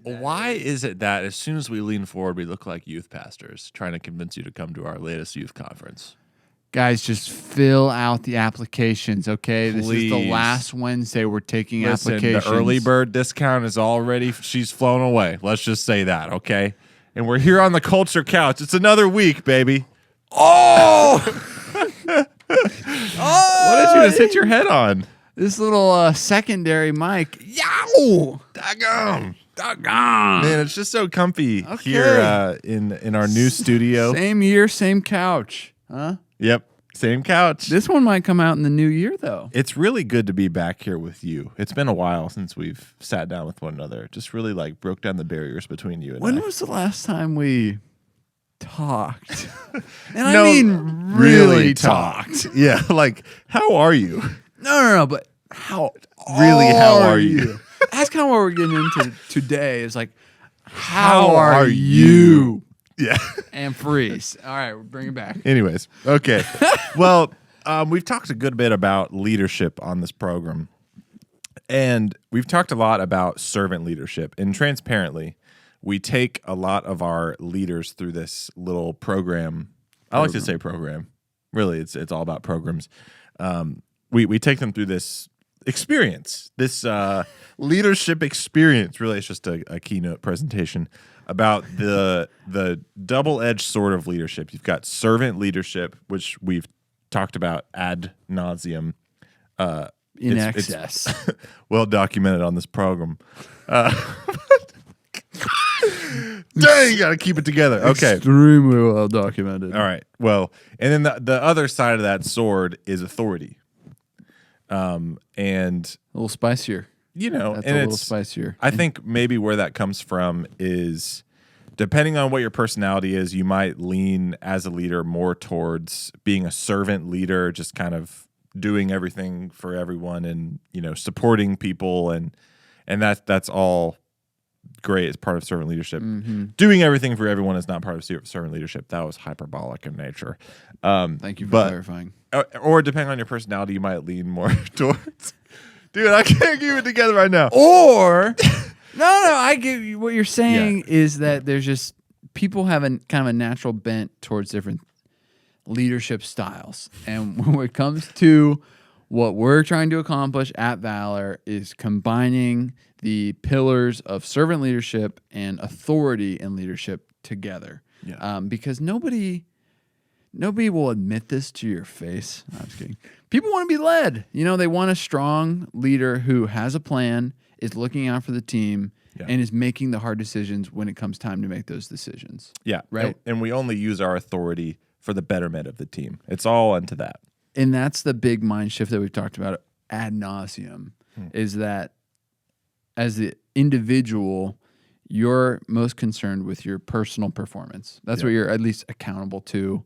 Why is it that as soon as we lean forward, we look like youth pastors trying to convince you to come to our latest youth conference? Guys, just fill out the applications, okay? This is the Please. last Wednesday we're taking Listen, applications. the early bird discount is already, she's flown away. Let's just say that, okay? And we're here on the culture couch. It's another week, baby. Oh! What did you just hit your head on? This little secondary mic. Yow! Daggone. Doggone. Man, it's just so comfy here in our new studio. Same year, same couch. Huh? Yep, same couch. This one might come out in the new year, though. It's really good to be back here with you. It's been a while since we've sat down with one another. Just really like broke down the barriers between you and When I. was the last time we talked? And No, I mean really talked. Yeah, like, how are you? No, but how How are you? That's kind of what we're getting into today is like, how are you? Yeah. And freeze. All right, we'll bring it back. Anyways, okay. Well, we've talked a good bit about leadership on this program. And we've talked a lot about servant leadership. And transparently, we take a lot of our leaders through this little program. I like to say program. Really, it's all about programs. We take them through this experience, this leadership experience. Really, it's just a keynote presentation about the double-edged sword of leadership. You've got servant leadership, which we've talked about ad nauseum. In excess. It's well documented on this program. Dang, you got to keep it together. Okay. Extremely well documented. All right. Well, and then the other side of that sword is authority. And A little spicier. you know, That's and a little it's spicier. I think maybe where that comes from is depending on what your personality is, you might lean as a leader more towards being a servant leader, just kind of doing everything for everyone and, you know, supporting people and that's all great as part of servant leadership. Mm-hmm. Doing everything for everyone is not part of servant leadership. That was hyperbolic in nature. Thank you for clarifying. Or depending on your personality, you might lean more towards. Dude, I can't keep it together right now. Or no, I get you. What you're saying is that there's just people have a kind of a natural bent towards different leadership styles, and when it comes to what we're trying to accomplish at Valor is combining the pillars of servant leadership and authority in leadership together. Yeah. Because nobody will admit this to your face. No, I'm just kidding. People want to be led. You know, they want a strong leader who has a plan, is looking out for the team, and is making the hard decisions when it comes time to make those decisions. Yeah. Right. And we only use our authority for the betterment of the team. It's all unto that. And that's the big mind shift that we've talked about ad nauseum, is that as the individual, you're most concerned with your personal performance. That's what you're at least accountable to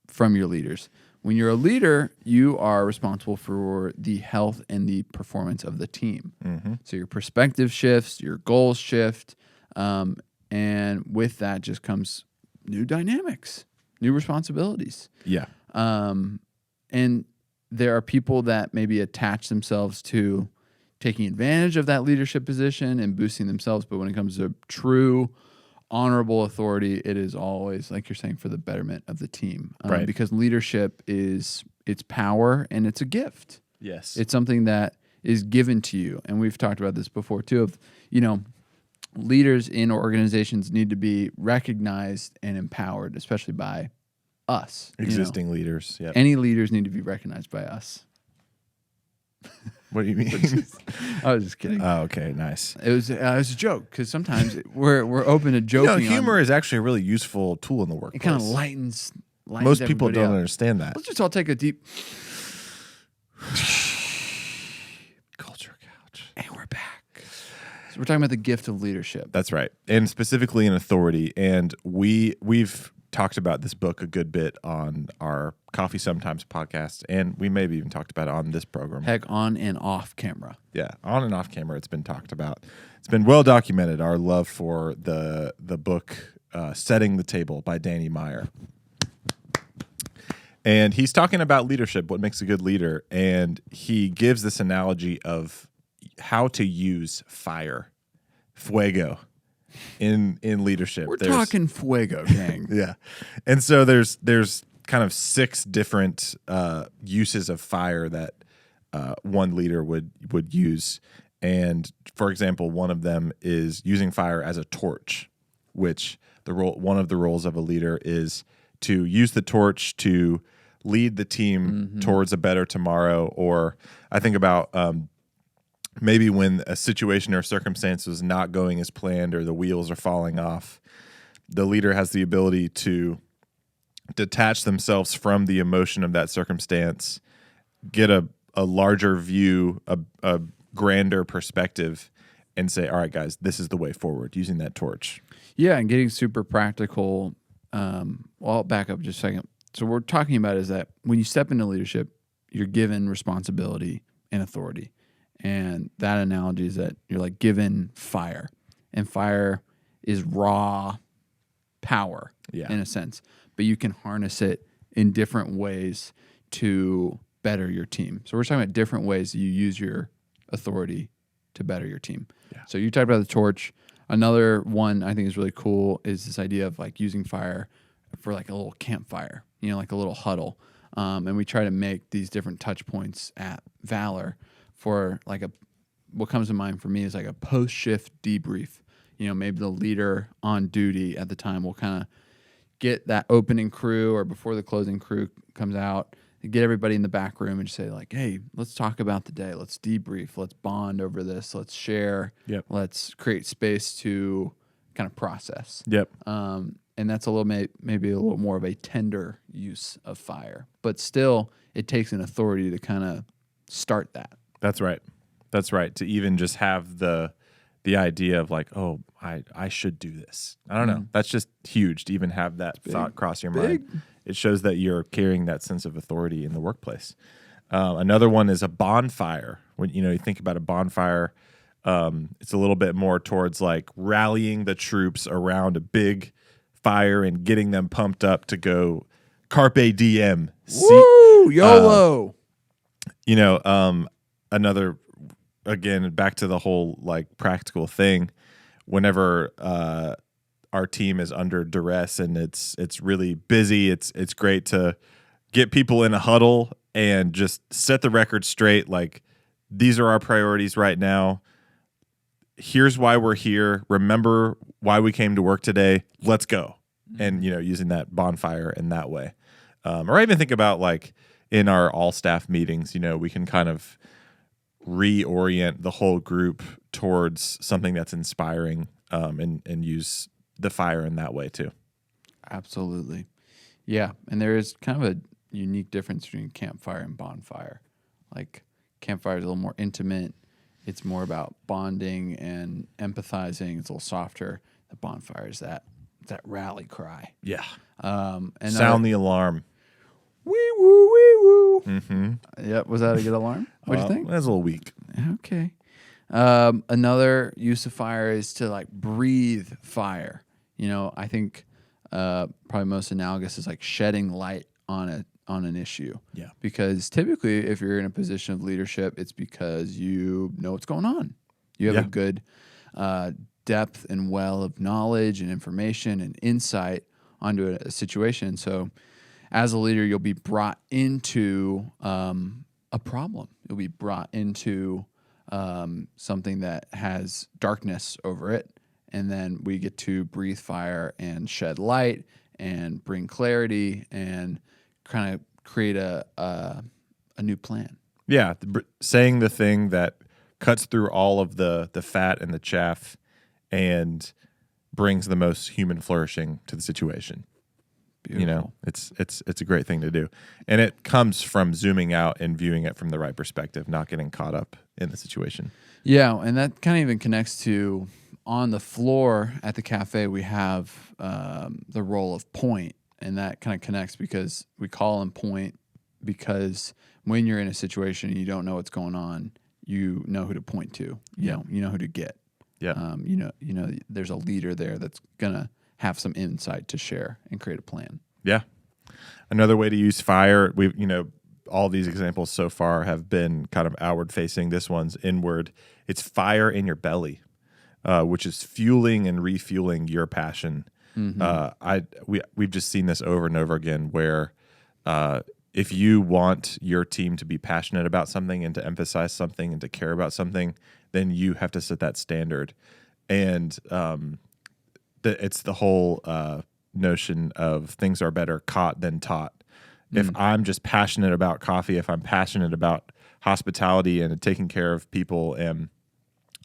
from your leaders. When you're a leader, you are responsible for the health and the performance of the team. Mm-hmm. So your perspective shifts, your goals shift, and with that just comes new dynamics, new responsibilities. Yeah. And there are people that maybe attach themselves to taking advantage of that leadership position and boosting themselves. But when it comes to true, honorable authority, it is always, like you're saying, for the betterment of the team. Right. Because leadership it's power and it's a gift. Yes. It's something that is given to you. And we've talked about this before too, of, you know, leaders in organizations need to be recognized and empowered, especially by us. Existing leaders. Yeah. Any leaders need to be recognized by us. What do you mean? I was just kidding. Oh, okay. Nice. It was a joke because sometimes we're open to joking. Humor is actually a really useful tool in the workplace. It kind of lightens Most people don't up. understand that. Let's just all take a deep Culture couch. and we're back. So we're talking about the gift of leadership. That's right. And specifically in authority. And we've talked about this book a good bit on our Coffee Sometimes podcast, and we maybe even talked about it on this program. Heck, on and off camera. Yeah, on and off camera, it's been talked about. It's been well documented, our love for the book Setting the Table by Danny Meyer. And he's talking about leadership, what makes a good leader, and he gives this analogy of how to use fire. fuego in leadership. We're talking fuego, gang. Yeah. And so there's kind of 6 different uses of fire that one leader would use. And for example, one of them is using fire as a torch, which one of the roles of a leader is to use the torch to lead the team towards a better tomorrow. Or I think about maybe when a situation or circumstance is not going as planned or the wheels are falling off, the leader has the ability to detach themselves from the emotion of that circumstance, get a larger view, a grander perspective, and say, all right, guys, this is the way forward, using that torch. Yeah, and getting super practical. Well, I'll back up just a second. So what we're talking about is that when you step into leadership, you're given responsibility and authority. And that analogy is that you're like given fire. And fire is raw power in a sense. But you can harness it in different ways to better your team. So we're talking about different ways you use your authority to better your team. Yeah. So you talked about the torch. Another one I think is really cool is this idea of like using fire for like a little campfire, like a little huddle. And we try to make these different touch points at Valor for like what comes to mind for me is like a post-shift debrief. Maybe the leader on duty at the time will kind of get that opening crew or before the closing crew comes out, get everybody in the back room and just say like, hey, let's talk about the day. Let's debrief. Let's bond over this. Let's share. Yep. Let's create space to kind of process. Yep. And that's a little maybe a little more of a tender use of fire, but still it takes an authority to kind of start that. That's right. That's right. To even just have the idea of like, oh, I should do this. I don't know. That's just huge to even have that thought cross your mind. It shows that you're carrying that sense of authority in the workplace. Another one is a bonfire. When you think about a bonfire, it's a little bit more towards like rallying the troops around a big fire and getting them pumped up to go carpe diem. Woo! YOLO. Another, again, back to the whole like practical thing. Whenever our team is under duress and it's really busy, it's great to get people in a huddle and just set the record straight. Like, these are our priorities right now. Here's why we're here. Remember why we came to work today. Let's go. And, using that bonfire in that way. Or I even think about like in our all staff meetings, we can kind of reorient the whole group towards something that's inspiring, and use the fire in that way too. Absolutely. Yeah. And there is kind of a unique difference between campfire and bonfire. Like campfire is a little more intimate. It's more about bonding and empathizing. It's a little softer. The bonfire is that rally cry. Yeah. And sound the alarm. Wee woo, wee woo. Mm-hmm. Yep. Was that a good alarm? What'd you think? That's a little weak. Okay. Another use of fire is to like breathe fire. I think probably most analogous is like shedding light on an issue. Yeah. Because typically, if you're in a position of leadership, it's because you know what's going on. You have a good depth and well of knowledge and information and insight onto a situation. So, as a leader, you'll be brought into a problem. You'll be brought into something that has darkness over it. And then we get to breathe fire and shed light and bring clarity and kind of create a new plan. Yeah, saying the thing that cuts through all of the fat and the chaff and brings the most human flourishing to the situation. Beautiful. It's a great thing to do. And it comes from zooming out and viewing it from the right perspective, not getting caught up in the situation. Yeah, and that kind of even connects to on the floor at the cafe, we have the role of point, and that kind of connects because we call him point because when you're in a situation and you don't know what's going on, you know who to point to. You know who to get. Yeah. There's a leader there that's gonna have some insight to share and create a plan. Yeah. Another way to use fire, all these examples so far have been kind of outward facing. This one's inward. It's fire in your belly. which is fueling and refueling your passion. We've just seen this over and over again where if you want your team to be passionate about something and to emphasize something and to care about something, then you have to set that standard. And it's the whole notion of things are better caught than taught. If I'm just passionate about coffee, if I'm passionate about hospitality and taking care of people and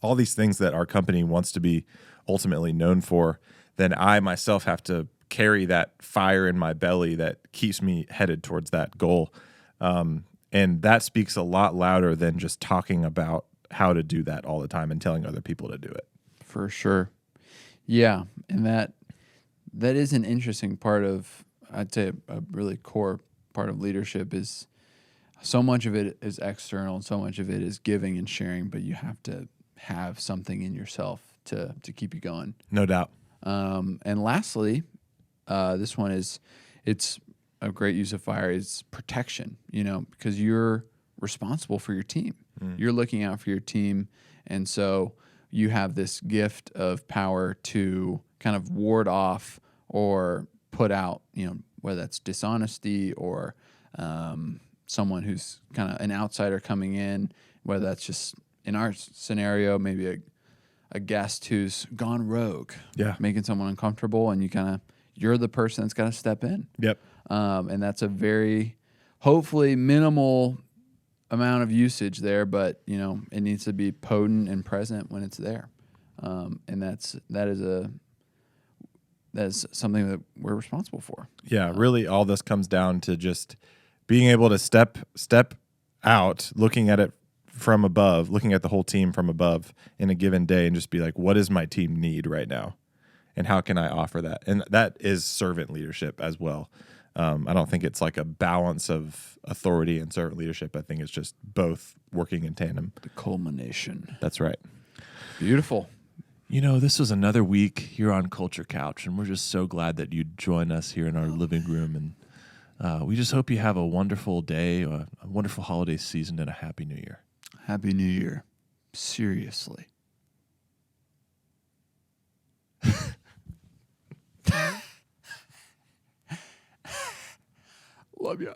all these things that our company wants to be ultimately known for, then I myself have to carry that fire in my belly that keeps me headed towards that goal. And that speaks a lot louder than just talking about how to do that all the time and telling other people to do it. For sure. Yeah. And that is an interesting part of, I'd say a really core part of leadership is so much of it is external and so much of it is giving and sharing, but you have to have something in yourself to keep you going. No doubt. And lastly, this one it's a great use of fire is protection, because you're responsible for your team. You're looking out for your team. And so you have this gift of power to kind of ward off or put out, whether that's dishonesty or someone who's kind of an outsider coming in, whether that's just in our scenario, maybe a guest who's gone rogue, making someone uncomfortable, and you're the person that's got to step in. Yep. And that's a very, hopefully minimal amount of usage there, but it needs to be potent and present when it's there. And that is something that we're responsible for. Yeah, really all this comes down to just being able to step out, looking at it from above, looking at the whole team from above in a given day and just be like, what does my team need right now? And how can I offer that? And that is servant leadership as well. I don't think it's like a balance of authority and servant leadership. I think it's just both working in tandem. The culmination. That's right. Beautiful. This was another week here on Culture Couch, and we're just so glad that you'd join us here in our living room. And we just hope you have a wonderful day, a wonderful holiday season, and a Happy New Year. Happy New Year. Seriously. Love you.